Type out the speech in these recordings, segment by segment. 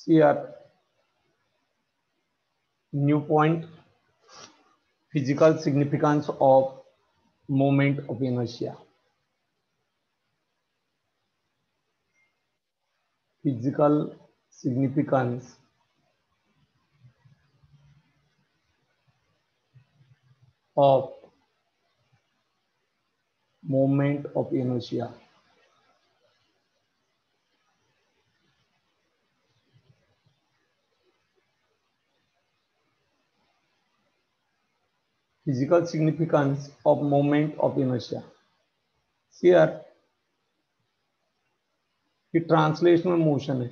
Here, new point: physical significance of moment of inertia. Physical significance of moment of inertia. Physical significance of moment of inertia. Here, he translational motion आहे.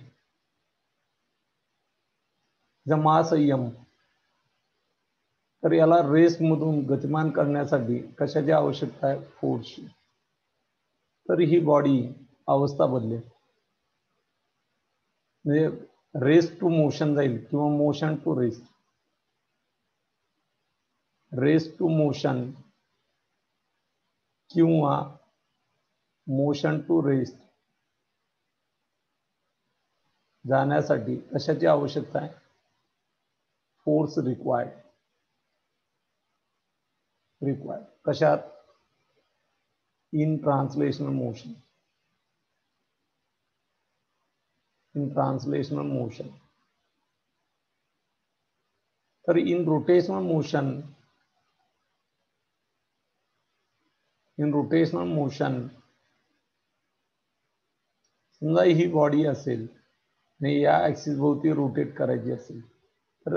मास M, तर याला rest मधून गतिमान करण्यासाठी कशाची आवश्यकता आहे? फोर्सची. तर ही बॉडी अवस्था बदलेल, म्हणजे रेस्ट टू मोशन जाईल किंवा motion to rest. Rest to motion किंवा मोशन टू रेस्ट जाण्यासाठी कशाची आवश्यकता आहे? Force required. कशात? In translational motion. In translational motion. तर इन रोटेशनल मोशन समजा ही बॉडी असेल आणि या ऍक्सिस भोवती रोटेट करायची असेल, तर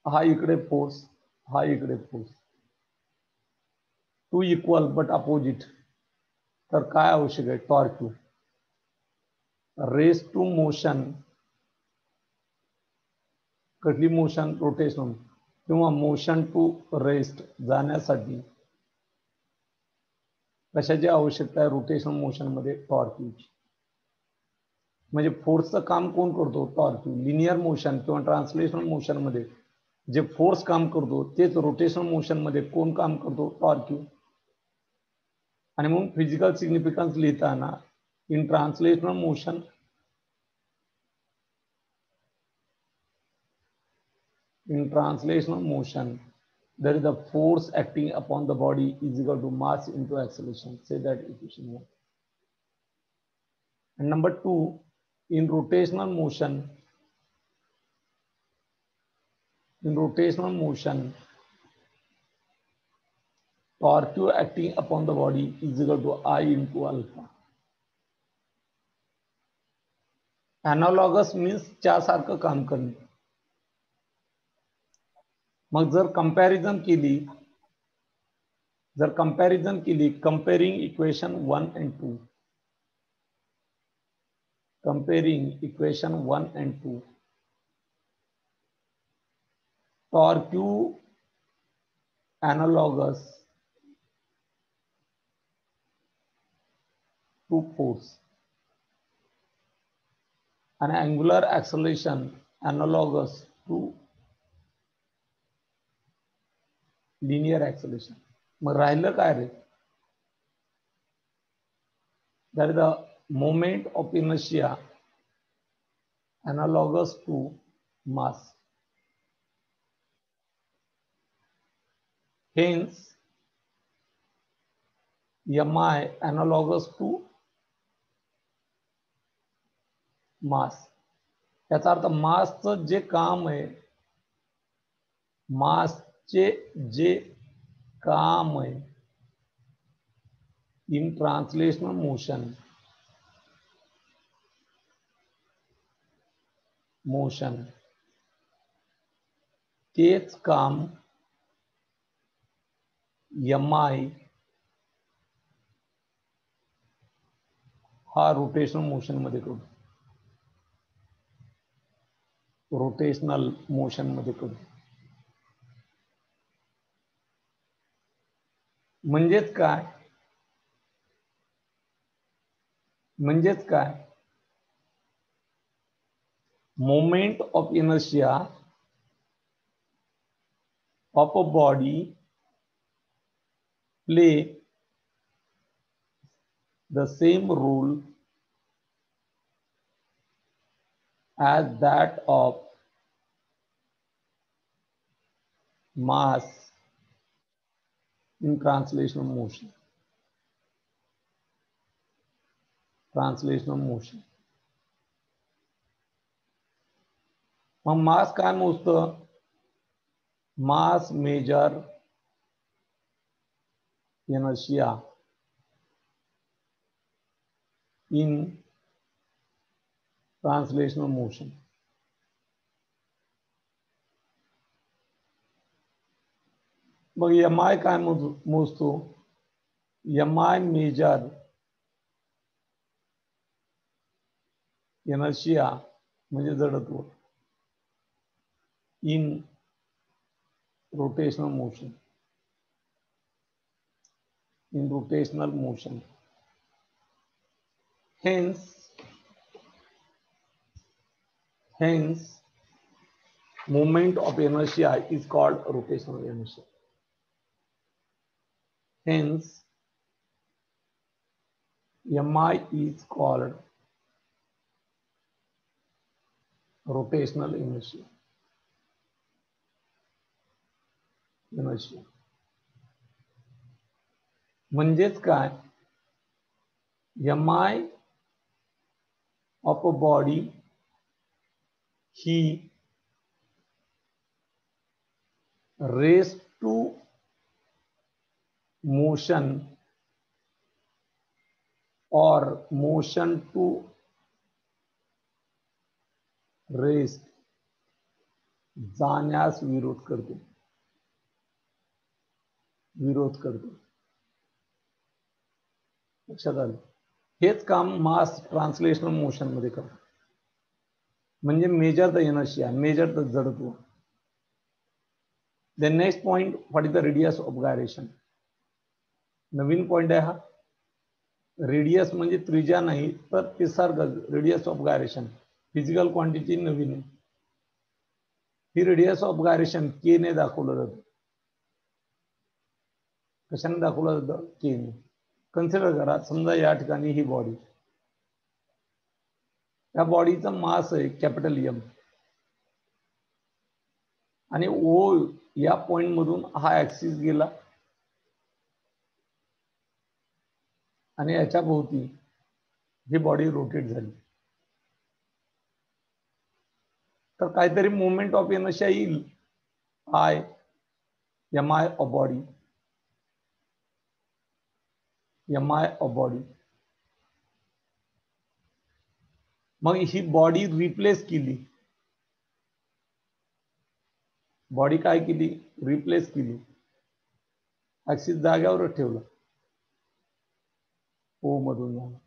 हा इकडे फोर्स, हा इकडे force, two equal but opposite. तर काय आवश्यक आहे? टॉर्क. रेस्ट टू मोशन, कसली मोशन? रोटेशन. किंवा मोशन टू रेस्ट जाण्यासाठी कशाची आवश्यकता आहे? रोटेशन मोशन मध्ये टॉर्क. म्हणजे फोर्सचं काम कोण करतो? टॉर्क. लिनियर मोशन किंवा ट्रान्सलेशनल मोशन मध्ये जे फोर्स काम करतो तेच रोटेशनल मोशन मध्ये कोण काम करतो? टॉर्क. आणि मग फिजिकल सिग्निफिकन्स लिहिताना in translational motion there is a force acting upon the body is equal to mass into acceleration. Say that equation 1. And number 2, in rotational motion, torque acting upon the body is equal to I into alpha. Analogous means च्या सारखं काम करणे. मग जर comparison केली, comparing equation 1 and 2, torque analogous to force and angular acceleration analogous to linear acceleration. मग राहिलं काय रे? That is the moment of inertia analogous to mass. Hence, mi analogous to mass. याचा अर्थ मासचं जे काम आहे, इन ट्रान्सलेशनल मोशन तेच काम mi हा रोटेशनल मोशन मध्ये करू. म्हणजेच काय? Moment of inertia of a body play the same role as that of mass in translational motion. Translational motion. मग मास काय मोजतं? मास major inertia in translational motion. मग MI काय मोजतो? MI मेजर inertia म्हणजे जडत्व in rotational motion. In rotational motion. Hence, moment of inertia is called rotational inertia. Hence, MI is called rotational inertia. म्हणजेच काय? MI of a body he raised to motion or motion to rest जाण्यास विरोध करते. लक्षात आलं? हेच काम मास translational motion मध्ये करतात. म्हणजे measure the inertia, measure the जडत्व. The next point, what is the radius of gyration. नवीन पॉइंट आहे हा. रेडियस म्हणजे त्रिज्या नाही तर विसर्ग. Radius of gyration physical quantity नवीन आहे. ही रेडियस ऑफ गायरेशन के ने दाखवलं जातं. कशाने दाखवलं जातं? के ने. कन्सिडर करा, समजा या ठिकाणी ही बॉडी, या बॉडीचा मास आहे कॅपिटल एम आणि ओ या पॉइंट मधून हा ऍक्सिस गेला आणि याच्या भोवती ही बॉडी रोटेट झाली तर काहीतरी मोमेंट ऑफ इनर्शिया येईल. I M I of body, M I of body. मग ही बॉडी रिप्लेस केली. बॉडी काय केली? रिप्लेस केली. ऍक्सिस जाग्यावरच ठेवला. ओ मधून जाणार.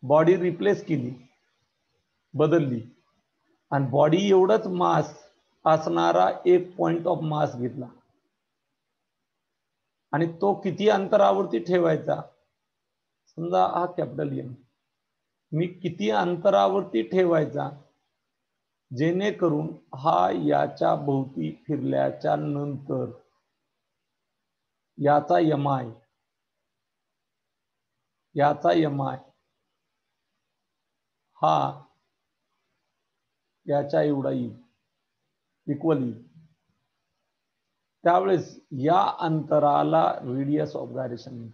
बॉडी रिप्लेस केली, बदलली आणि बॉडी एवढंच मास असणारा एक पॉइंट ऑफ मास घेतला आणि तो किती अंतरावरती ठेवायचा? समजा हा कॅपिटल एम, मी किती अंतरावरती ठेवायचा जेणेकरून हा याच्या भोवती फिरल्याच्या नंतर याचा एमआय हा याच्या एवढा येईल, इक्वल येईल. त्यावेळेस या अंतराला रेडियस ऑफ गायरेशन.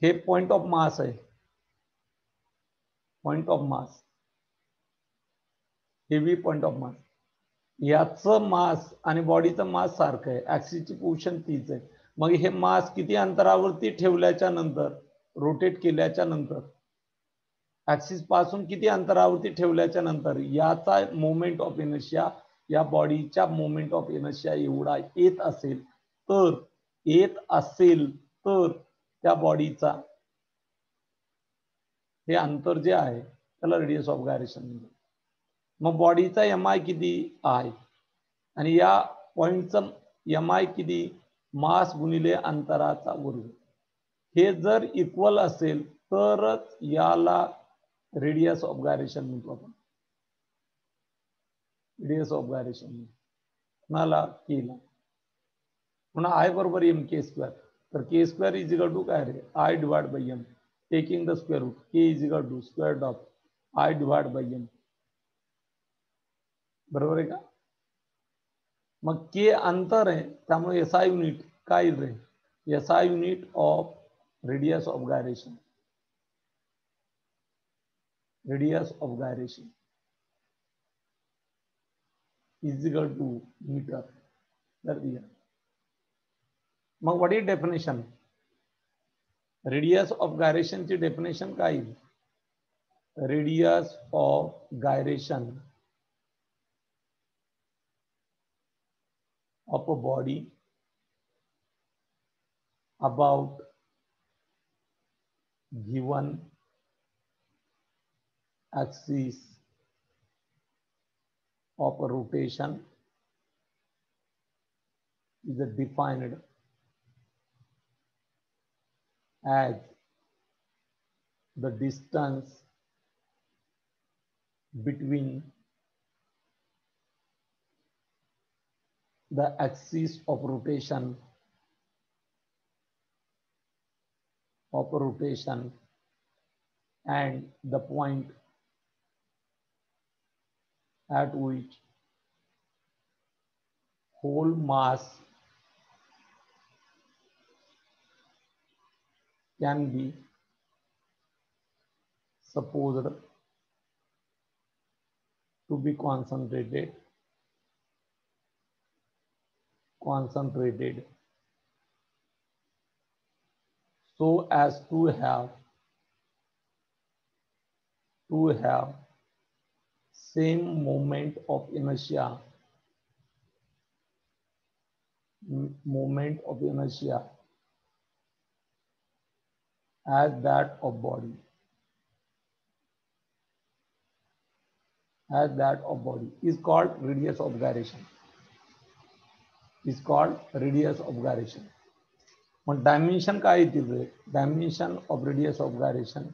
हे पॉइंट ऑफ मास आहे. Point of mass, heavy point of mass. याचं मास आणि बॉडीचं मास सारखं आहे. ऍक्सिसची पोझिशन तीच आहे. मग हे मास किती अंतरावरती ठेवल्याच्या नंतर, रोटेट केल्याच्या नंतर, ऍक्सिस पासून किती अंतरावरती ठेवल्याच्या नंतर याचा मोमेंट ऑफ इनर्शिया, या बॉडीच्या मोमेंट ऑफ इनर्शिया एवढा येत असेल तर त्या बॉडीचा हे अंतर जे आहे त्याला रेडियस ऑफ गायरेशन म्हणतात. मग बॉडीचा एमआय किती? आय. आणि या पॉइंटचा एमआय किती? मास गुणिले अंतराचा वर्ग. हे जर इक्वल असेल तरच याला रेडियस ऑफ गायरेशन म्हणतो आपण. रेडियस ऑफ गायरेशन कुणाला? केला. पुन्हा आय बरोबर एम के स्क्वेअर. तर K square is equal to काय रे? I divide by M. Taking the square root. K is equal to square root of I divide by M. बरोबर आहे का? मग के अंतर आहे, त्यामुळे SI युनिट काय येईल रे? SI unit of radius of gyration, radius of gyration is equal to metre. तर दिया. मग what is definition? Radius of gyration ची डेफिनेशन काय येईल? Radius of gyration of a body about given axis of a rotation is defined as the distance between the axis of rotation and the point at which whole mass can be supposed to be concentrated so as to have same moment of inertia as that of body is called radius of gyration. मग dimension काय येतील रे? Dimension of radius of gyration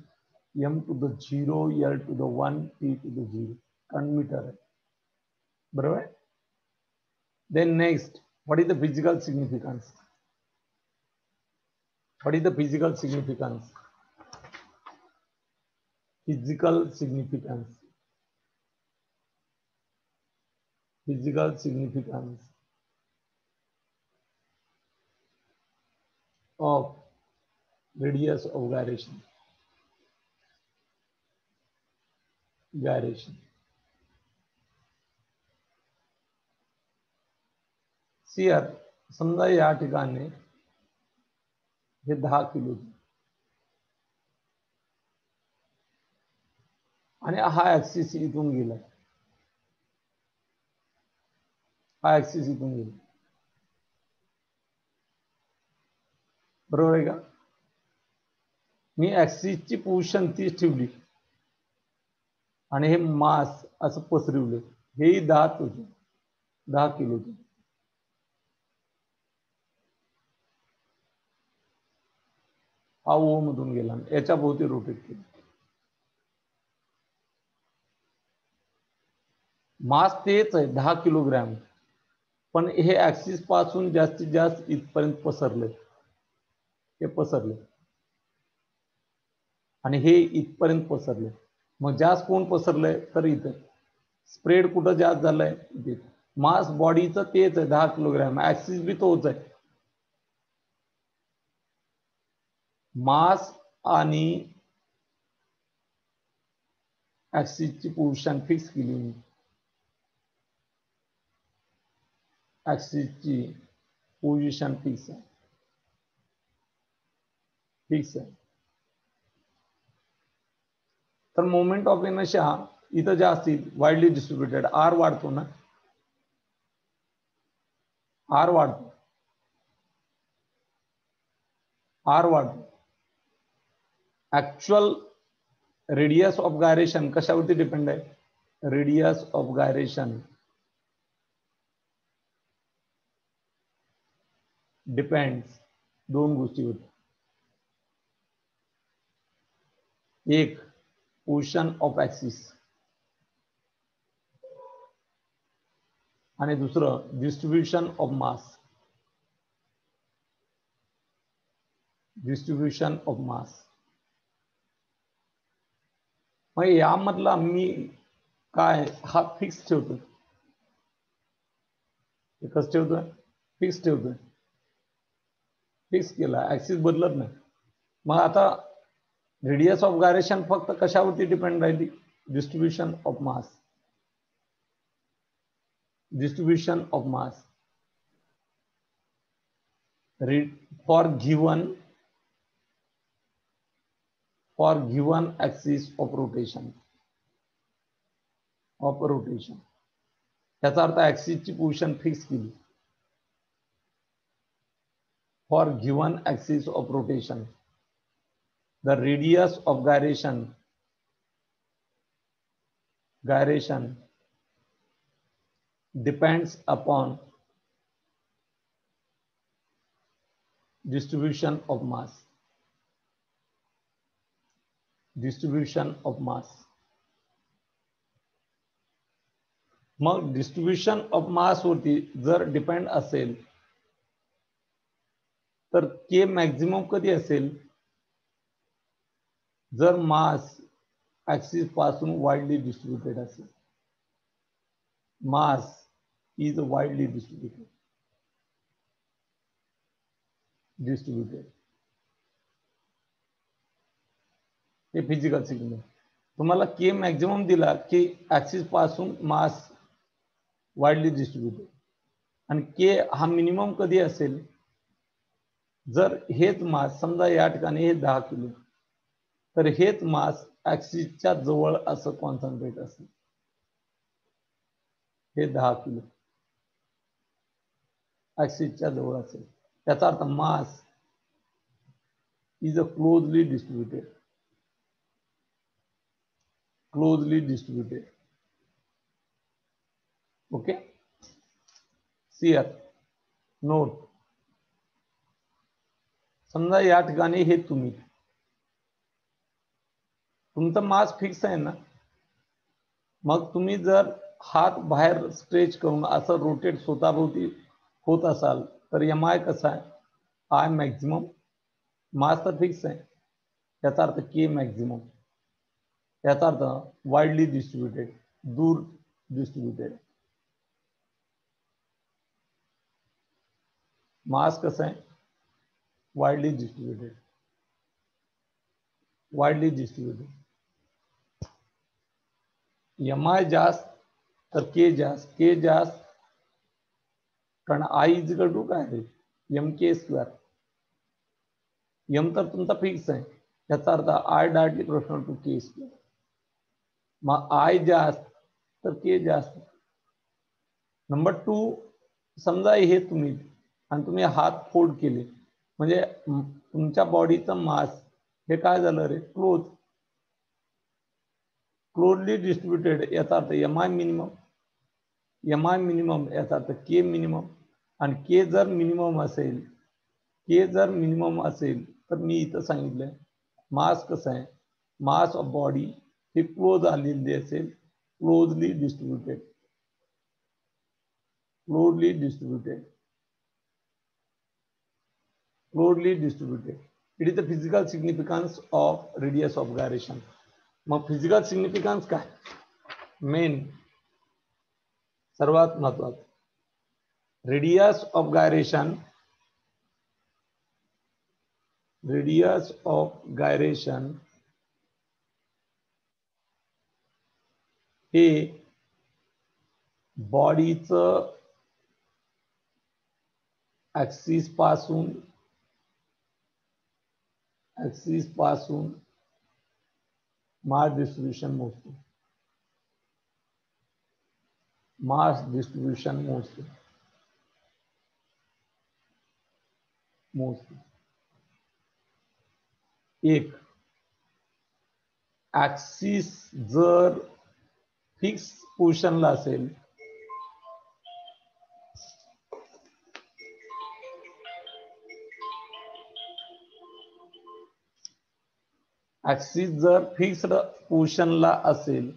m to the 0, l to the 1, t to the 0, कारण metre आहे. बरोबर आहे? Then next, what is the physical significance? Physical significance of radius of gyration. Here, समजा या ठिकाणी हे 10 किलो आणि हा ऍक्सिस इथून गेला, बरोबर आहे का? मी ऍक्सिसची पोझिशन 30 ठेवली आणि हे मास असं पसरवलं, हेही 10 किलो. हा ओ मधून गेला, याच्या भोवती रोटेट केलं. मास तेच आहे 10 किलोग्रॅम, पण हे ऍक्सिस पासून जास्तीत जास्त इथपर्यंत पसरले, आणि हे इथपर्यंत पसरले. मग जास्त कोण पसरलंय? तर इथं. स्प्रेड कुठं जास्त झालंय? इथे. मास बॉडीचं तेच आहे 10 किलोग्रॅम, ऍक्सिस बी तोच आहे. मास आणि ऍक्सिसची पोझिशन फिक्स केली. ऍक्सिसची पोझिशन फिक्स आहे. तर मोमेंट ऑफ इनर्शिया इथं जास्त वाईडली डिस्ट्रीब्युटेड, आर वाढतो ना, आर वाढतो. ऍक्च्युअल रेडियस ऑफ गायरेशन कशावरती डिपेंड आहे? रेडियस ऑफ गायरेशन डिपेंड्स दोन गोष्टीवर. एक पोझिशन ऑफ ऍक्सिस आणि दुसरं डिस्ट्रीब्युशन ऑफ मास. मग यामधला मी काय हा फिक्स ठेवतो, कसं ठेवतोय? फिक्स ठेवतोय. फिक्स केला, ऍक्सिस बदलत नाही. मग आता रेडियस ऑफ गायरेशन फक्त कशावरती डिपेंड राहिली? Distribution of mass. Distribution of mass for given axis of rotation. त्याचा अर्थ ऍक्सिसची पोझिशन फिक्स केली. For given axis of rotation the radius of gyration depends upon distribution of mass. मग distribution of mass वरती जर depend असेल तर के maximum कधी असेल? जर मास ऍक्सिस पासून वाइडली डिस्ट्रीब्युटेड असेल. Mass is widely distributed. हे फिजिकल सिग्नल. तुम्हाला के मॅक्झिमम दिला की ऍक्सिस पासून मास वाइडली डिस्ट्रीब्युटेड, आणि के हा मिनिमम कधी असेल? जर हेच मास समजा या ठिकाणी हे 10 किलो, तर हेच मास ऍक्सिसच्या जवळ असं कॉन्सन्ट्रेट असेल. हे 10 किलो ऍक्सिसच्या जवळ असेल. त्याचा अर्थ mass is closely distributed. Okay, note. समजा या ठिकाणी हे तुमचा मास फिक्स आहे ना, मग तुम्ही जर हात बाहेर स्ट्रेच करून असं रोटेट स्वतःभोवती होत असाल तर एमआय कसा आहे? I maximum. मास तर फिक्स आहे, त्याचा अर्थ के मॅक्झिमम. त्याचा अर्थ वाइडली डिस्ट्रीब्युटेड, दूर डिस्ट्रीब्युटेड. मास कसं आहे? Widely distributed. एमआय जास्त तर के जास्त. कारण आय इजिकल टू काय आहे? M K square. एम तर तुमचा फिक्स आहे, त्याचा अर्थ I directly proportional to k square. मग आय जास्त तर के जास्त. नंबर 2, समजा हे तुम्ही हात फोल्ड केले, म्हणजे तुमच्या बॉडीचं मास हे काय झालं रे? Closely distributed. याचा अर्थ एमआय मिनिमम याचा अर्थ के मिनिमम. आणि के जर मिनिमम असेल तर मी इथं सांगितलंय मास कसं आहे? मास ऑफ बॉडी हे क्लोज आलेली असेल, closely distributed. It is the physical significance of radius of gyration. मग फिजिकल सिग्निफिकन्स काय? मेन सर्वात महत्वाचं, रेडियस ऑफ गायरेशन हे बॉडीचं ऍक्सिस पासून मास डिस्ट्रीब्युशन मोजते. एक, ऍक्सिस जर फिक्स पोझिशनला असेल, ऍक्सिस जर फिक्स्ड पोझिशनला असेल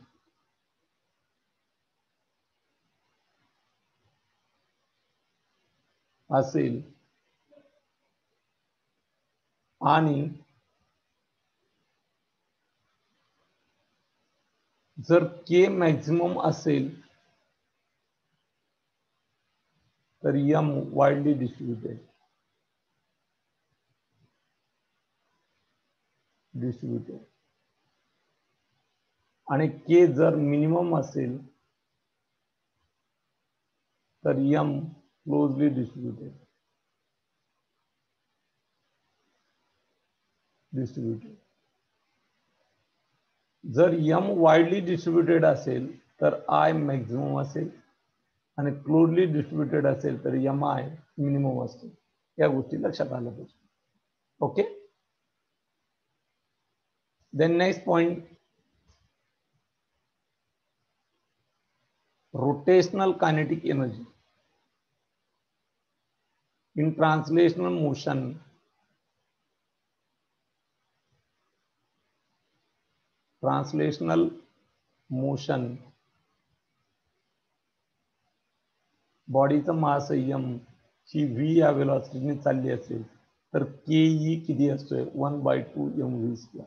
आणि जर के मॅक्झिमम असेल तर m वाइडली डिस्ट्रीब्युटेड आणि k जर मिनिमम असेल तर m क्लोजली डिस्ट्रीब्युटेड जर m वाइडली डिस्ट्रीब्युटेड असेल तर I मॅक्झिमम असेल आणि क्लोजली डिस्ट्रीब्युटेड असेल तर mi मिनिमम असतो. या गोष्टी लक्षात आल्या पाहिजे. Okay. Then next point, rotational kinetic energy. In translational motion बॉडीचं मास m ही v या वेलॉसिटीने चालली असेल तर ke किती असतोय 1/2 mv².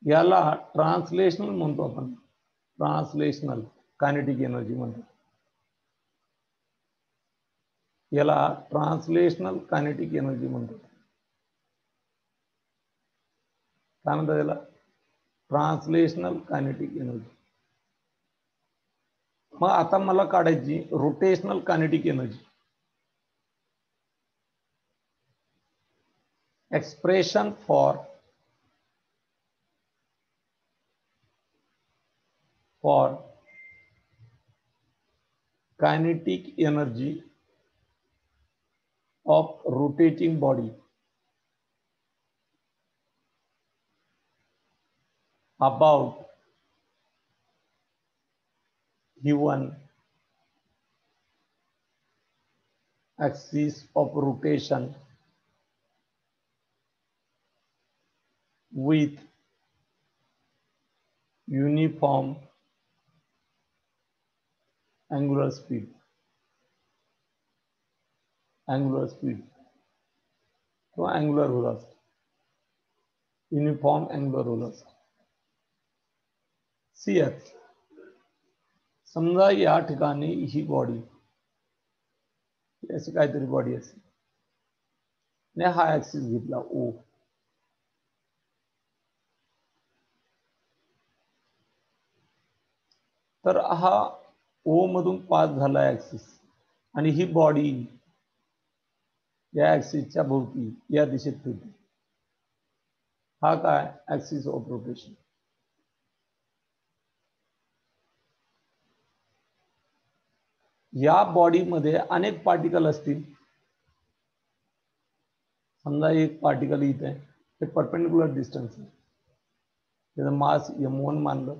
याला ट्रान्सलेशनल म्हणतो आपण, ट्रान्सलेशनल कायनेटिक एनर्जी म्हणतो. याला ट्रान्सलेशनल कायनेटिक एनर्जी म्हणतो. काय म्हणतात याला? Translational kinetic energy. मग आता मला काढायची rotational kinetic energy. Expression for kinetic energy of rotating body about given axis of rotation with uniform angular speed किंवा angular velocity, uniform angular velocity. CH समजा या ठिकाणी ही बॉडी अशी काहीतरी बॉडी असेल आणि हा ऍक्सिस घेतला O. तर हा O मधून पास झाला ऍक्सिस आणि ही बॉडी या ऍक्सिसच्या भोवती या दिशेत फिरते. हा काय? Axis of rotation. या बॉडीमध्ये अनेक पार्टिकल असतील. समजा एक पार्टिकल इथे आहे, ते परपेंडिक्युलर डिस्टन्स आहे, त्याचं मास m1 मानलं,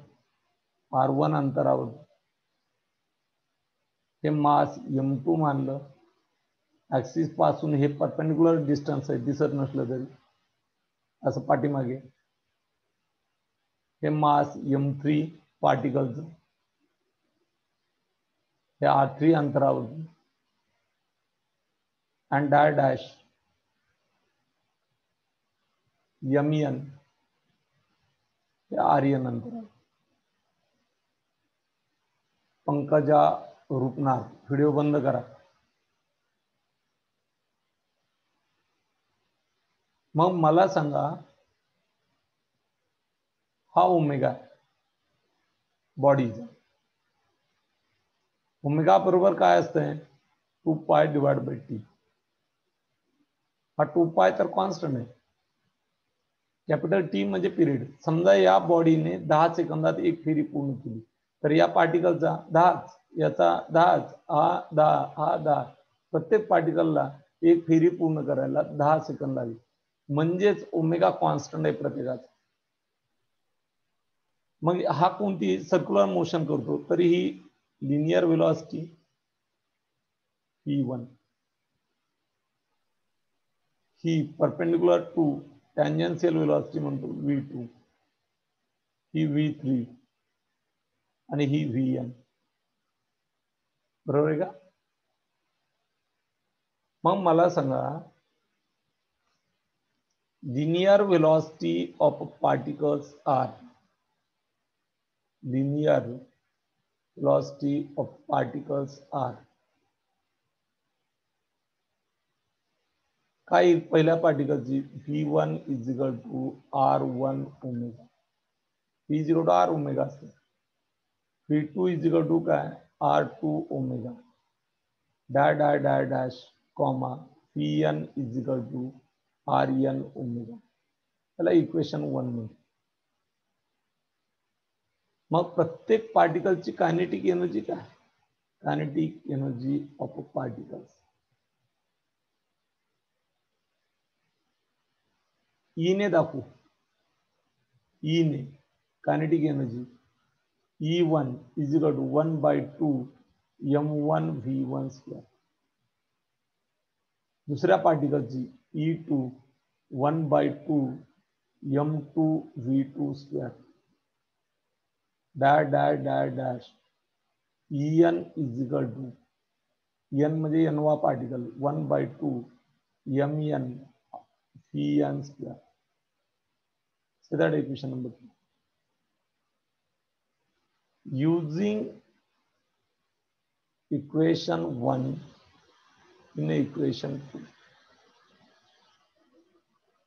r1 अंतरावर. हे मास m2 मानलं, ऍक्सिस पासून हे परपेंडिक्युलर डिस्टन्स आहे, दिसत नसलं तरी असं पाठीमागे. हे मास m3 पार्टिकलचं, हे r3 अंतरावर. अँड डॅश mn हे rn अंतरावर. पंकजा रुपनार, व्हिडिओ बंद करा. मग मला सांगा, हा ओमेगा बॉडीचा, ओमेगा बरोबर काय असतंय? 2π/t. हा 2π तर कॉन्स्टंट आहे. कॅपिटल T म्हणजे पिरियड. समजा या बॉडीने 10 सेकंदात एक फेरी पूर्ण केली तर या पार्टिकलचा 10, याचा 10, हा 10, हा 10. प्रत्येक पार्टिकलला एक फेरी पूर्ण करायला 10 सेकंद लागले. म्हणजेच ओमेगा कॉन्स्टंट आहे प्रत्येकाचा. मग हा कोणती सर्क्युलर मोशन करतो तरी ही लिनियर वेलॉसिटी v1, ही परपेंडिक्युलर टू टँजेन्शियल वेलॉसिटी म्हणतो v2, ही v3 आणि ही vn. बरोबर आहे का? मग मला सांगा, linear velocity of particles are linear velocity of particles are. काय पहिल्या पार्टिकलची v1 is equal to r1 omega, v is equal to r omega असते, v2 इज इक्वल टू काय r2 omega dash comma vn is equal to rn omega. त्याला equation 1 मिळते. मग प्रत्येक पार्टिकलची कायनेटिक एनर्जी काय, kinetic energy of particles E ने दाखवू, ई ने kinetic energy E1 is equal to 1/2 m1 v1 square. दुसऱ्या पार्टिकलची E2 1/2 m2 v2 square dash En is equal to n म्हणजे nवा particle 1/2 mn vn square. So that equation number 3. Using equation 1 in equation 2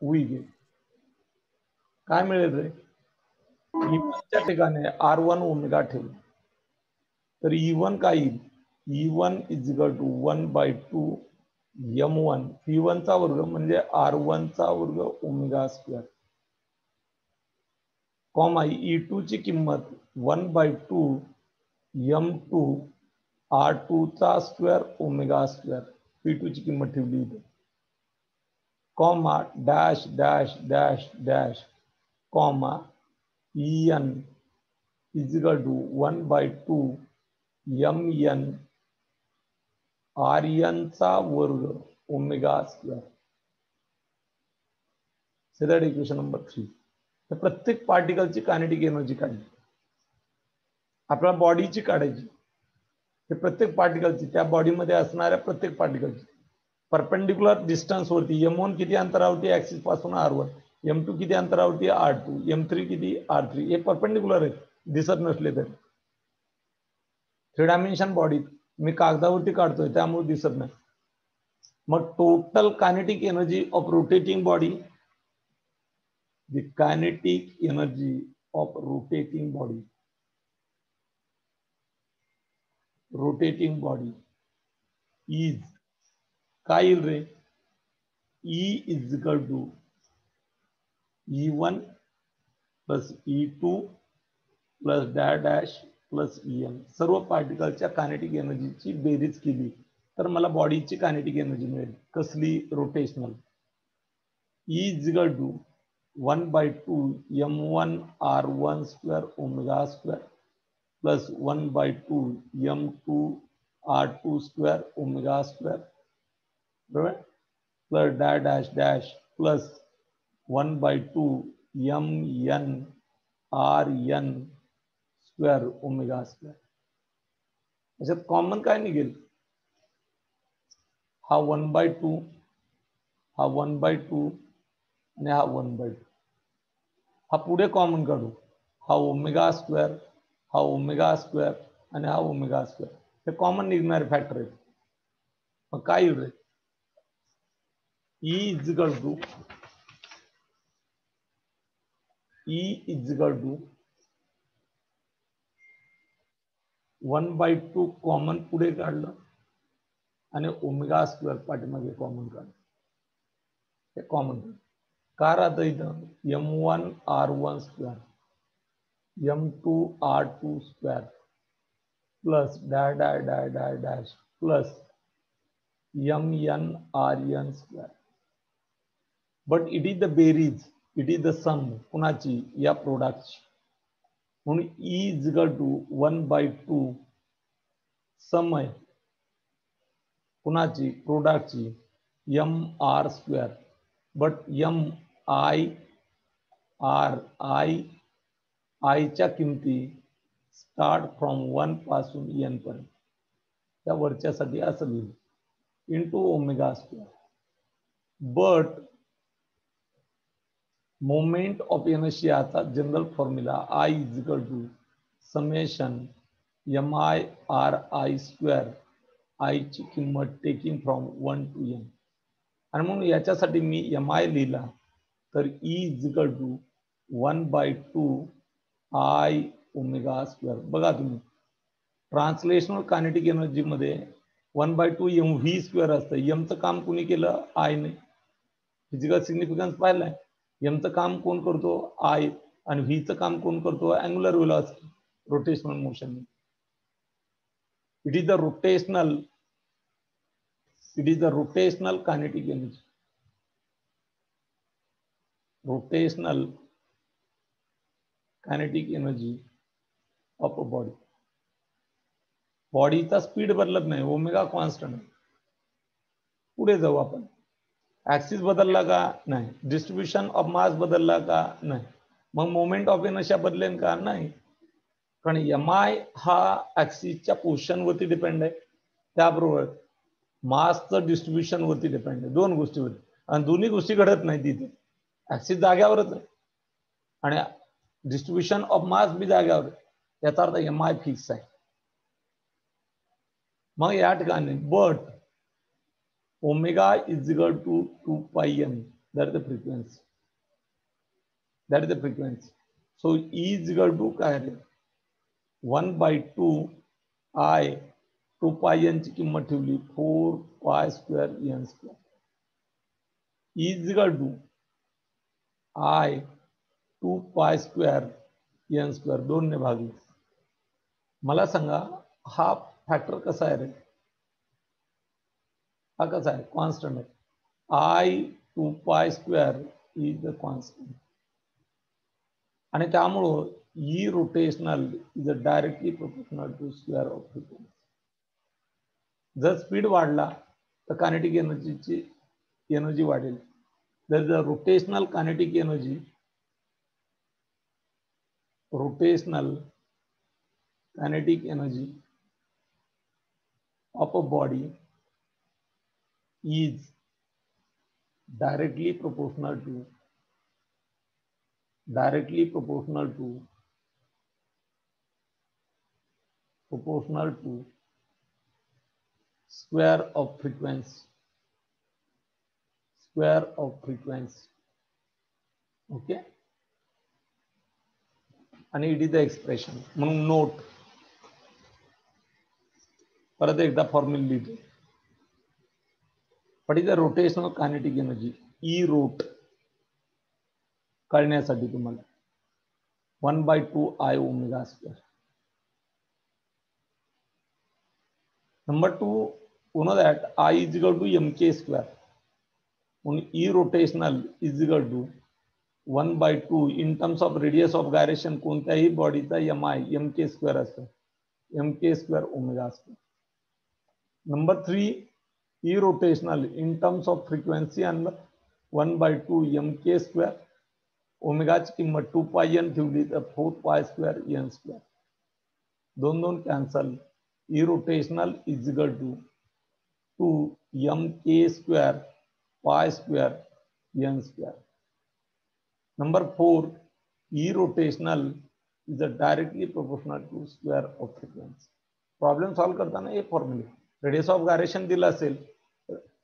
we get काय मिळेल रे, E1 च्या ठिकाणी r1 omega ठेवू तर E1 काय येईल, E1 is equal to 1/2 m1 v1 चा वर्ग म्हणजे r1 चा वर्ग ओमेगा स्क्वेअर कॉमा E2 ची किंमत 1/2 m2 r2 चा स्क्वेअर ओमेगा स्क्वेअर P2 ची किंमत ठेवली इथे comma dash comma En is equal to 1/2 mn rn चा वर्ग ओमेगा स्क्वेअर. से दॅट इक्वेशन नंबर 3. तर प्रत्येक पार्टिकलची कायनेटिक एनर्जी काढली, आपल्याला बॉडीची काढायची, ते प्रत्येक पार्टिकलची त्या बॉडीमध्ये असणाऱ्या प्रत्येक पार्टिकलची परपेंडिक्युलर डिस्टन्स वरती m1 किती अंतरावरती ऍक्सिस पासून r1, m2 किती अंतरावरती r2, m3 किती r3, हे परपेंडिक्युलर आहेत दिसत नसले तरी. 3 डायमेन्शन बॉडी मी कागदावरती काढतोय त्यामुळे दिसत नाही. मग total kinetic energy of rotating body, the kinetic energy of rotating body is काय येईल रे, E is equal to E1 plus E2 plus dash plus En. सर्व पार्टिकलच्या कायनेटिक एनर्जीची बेरीज केली तर मला बॉडीची कायनेटिक एनर्जी मिळेल. कसली, rotational. E is equal to 1/2 m1 r1 square omega square plus 1/2 m2 r2 square omega square बरोबर plus dash plus 1/2 mn rn square omega square. याच्यात कॉमन काय निघेल, हा 1/2 हा 1/2 आणि हा 1/2. हा पुढे कॉमन काढू, हा ओमेगा स्क्वेअर आणि हा ओमेगा स्क्वेअर, हे कॉमन निघणारे फॅक्टर आहेत. मग काय येईल रे, E is equal to 1/2 common पुढे काढलं आणि ओमेगा स्क्वेअर पाठीमागे कॉमन काढलं, हे कॉमन का राहतं इथं, m1 r1 square m2 r2 square plus dash plus mn rn square. But it is the बेरीज, इट इज द सम कुणाची, या प्रोडक्टची. म्हणून E इज इक्वल टू 1/2 सम आहे कुणाची, प्रोडक्टची mr स्क्वेअर. बट I च्या किमती स्टार्ट फ्रॉम 1 पासून n पर्यंत, त्या वरच्यासाठी असं लिहिलं into omega square. But moment of इनर्शियाचा general formula I is equal to summation MI/RI² I ची किंमत टेकिंग फ्रॉम 1 to n. आणि म्हणून याच्यासाठी मी MI लिहिला तर E = 1/2 I ω². बघा तुम्ही ट्रान्सलेशनल कायनेटिक एनर्जी मध्ये 1/2 mv² असतं. एमचं काम कोणी केलं? I ने. फिजिकल सिग्निफिकन्स पाहिलाय. एमचं काम कोण करतो? I. आणि व्हीचं काम कोण करतो? Angular velocity, rotational motion. It is the rotational kinetic energy. Rotational kinetic energy of a body. बॉडीचा स्पीड बदलत नाही, ओमेगा कॉन्स्टंट आहे. पुढे जाऊ आपण. ऍक्सिस बदलला का? नाही. डिस्ट्रीब्युशन ऑफ मास बदलला का? नाही. मग मोमेंट ऑफ इनर्शिया बदलेन का? नाही. कारण MI हा ऍक्सिसच्या पोझिशन वरती डिपेंड आहे, त्याबरोबर मासचं डिस्ट्रीब्युशन वरती डिपेंड आहे. दोन गोष्टीवरती. आणि दोन्ही गोष्टी घडत नाही तिथे. ऍक्सिस जाग्यावरच आहे आणि डिस्ट्रीब्युशन ऑफ मास बी जाग्यावर आहे. याचा अर्थ MI फिक्स आहे. मग या ठिकाणी but omega = 2πn. That is the frequency. So E = काय आहे? 1/2 I 2πn ची किंमत ठेवली 4π²n². E = I 2π²n². 2 ने भागले. मला सांगा हा फॅक्टर कसा आहे रे? हा कसा आहे? कॉन्स्टंट आहे. I 2π² is the constant. आणि त्यामुळं E rotational is directly proportional to square of frequency. जर स्पीड वाढला तर कायनेटिक एनर्जीची एनर्जी वाढेल. जर rotational kinetic energy of a body is directly proportional to square of frequency. Okay, आणि इट इज द एक्सप्रेशन. म्हणून नोट परत एकदा फॉर्म्युला लिहितो. What is the rotational kinetic energy? E rot कळण्यासाठी तुम्हाला 1/2 I ω². Number 2, you know that I is equal to mk². E rotational is equal to 1/2 in terms of radius of gyration. कोणत्याही बॉडीचा MI mk² असतो, mk² ω². Number 3, E rotational in terms of frequency and 1/2 mk². ओमेगाची किंमत 2πn ठेवली तर 4π²n². 2 cancel. E rotational is equal to 2 mk² π²n². Number 4, E rotational is directly proportional to square of frequency. Problem solve करताना हे फॉर्म्युले. Radius of gyration दिला असेल,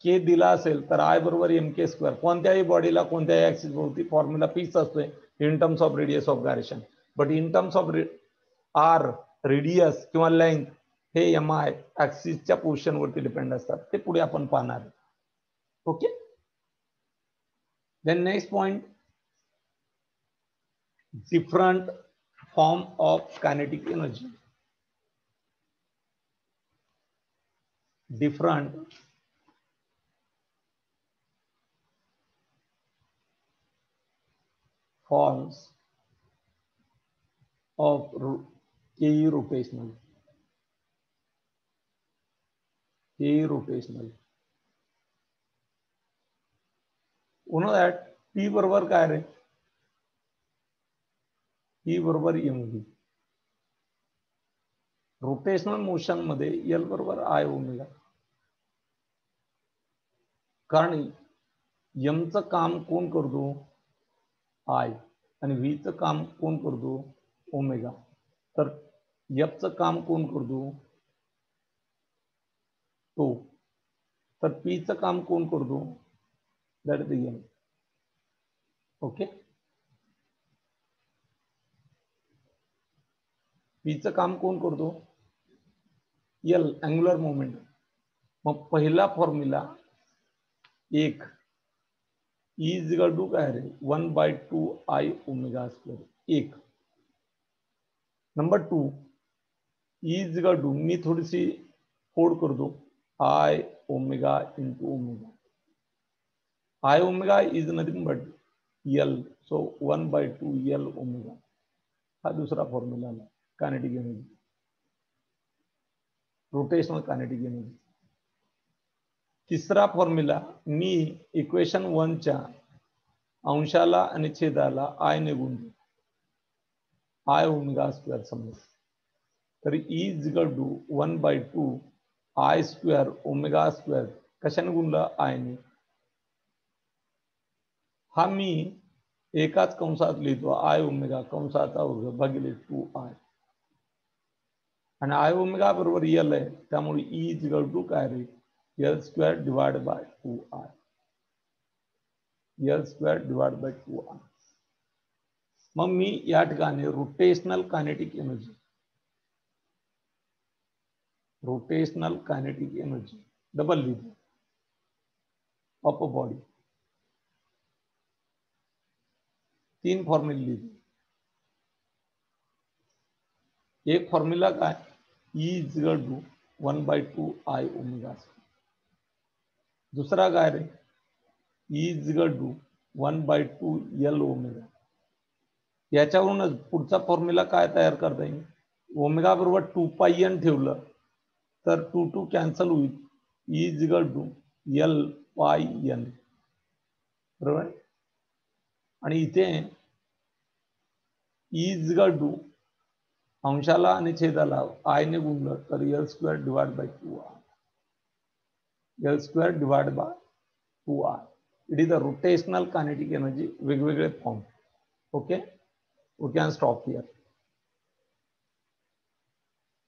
के दिला असेल तर I = mk². कोणत्याही बॉडीला कोणत्याही ऍक्सिस भोवती फॉर्म्युला फिक्स असतोय in terms of radius of gyration. But in terms of r radius किंवा लेंथ हे MI ऍक्सिसच्या पोझिशन वरती डिपेंड असतात. ते पुढे आपण पाहणार. Okay. Then next point, different form of kinetic energy. Different forms of Ke rotational. You know that P बरोबर काय रे? P बरोबर mv. रोटेशनल मोशन मध्ये L बरोबर I ω. कारण एमचं काम कोण करतो? I. आणि व्हीचं काम कोण करतो? ओमेगा. तर एफचं काम कोण करतो? तो. तर पीचं काम कोण करतो? That is the M. Okay, पीचं काम कोण करतो? L, angular moment. मग पहिला फॉर्म्युला एक इज इक्वल टू काय रे? 1/2 I ओमेगा स्क्वेअर एक. नंबर 2 इज इक्वल टू, मी थोडीशी फोड करतो, I omega into omega. I omega is nothing but L, so 1/2 L omega. हा दुसरा फॉर्म्युला आला kinetic energy, rotational kinetic energy. तिसरा फॉर्म्युला मी इक्वेशन 1च्या अंशाला आणि छेदाला I ने गुणतो, I ओमेगा स्क्वेअर समजा. तर is equal to 1/2 I square omega square कशाने गुणला? I ने. हा मी एकाच कंसात लिहितो, I ओमेगा कंसाचा वर्ग भागिले 2I. आणि I ओमेगा बरोबर L आहे, त्यामुळे E इज इक्वल टू काय रे? L square divide by 2I. L square divide by 2I. मग मी या ठिकाणी rotational kinetic energy, rotational kinetic energy double लिहितो ऑफ अ बॉडी. 3 फॉर्म्युले लिहितो. एक फॉर्म्युला काय? E is equal to 1/2 I omega. दुसरा काय रे? E is equal to 1/2 L omega. याच्यावरूनच पुढचा फॉर्म्युला काय तयार करता येईल? ओमेगा बरोबर 2πn ठेवलं तर 2 कॅन्सल होईल. E is equal to L/n, बरोबर. आणि इथे E इज इक्वल टू अंशाला आणि छेदाला I ने गुणलं तर L square divide by 2I. L square divide by 2I. It is the rotational kinetic energy, वेगवेगळे form. Okay, we can stop here.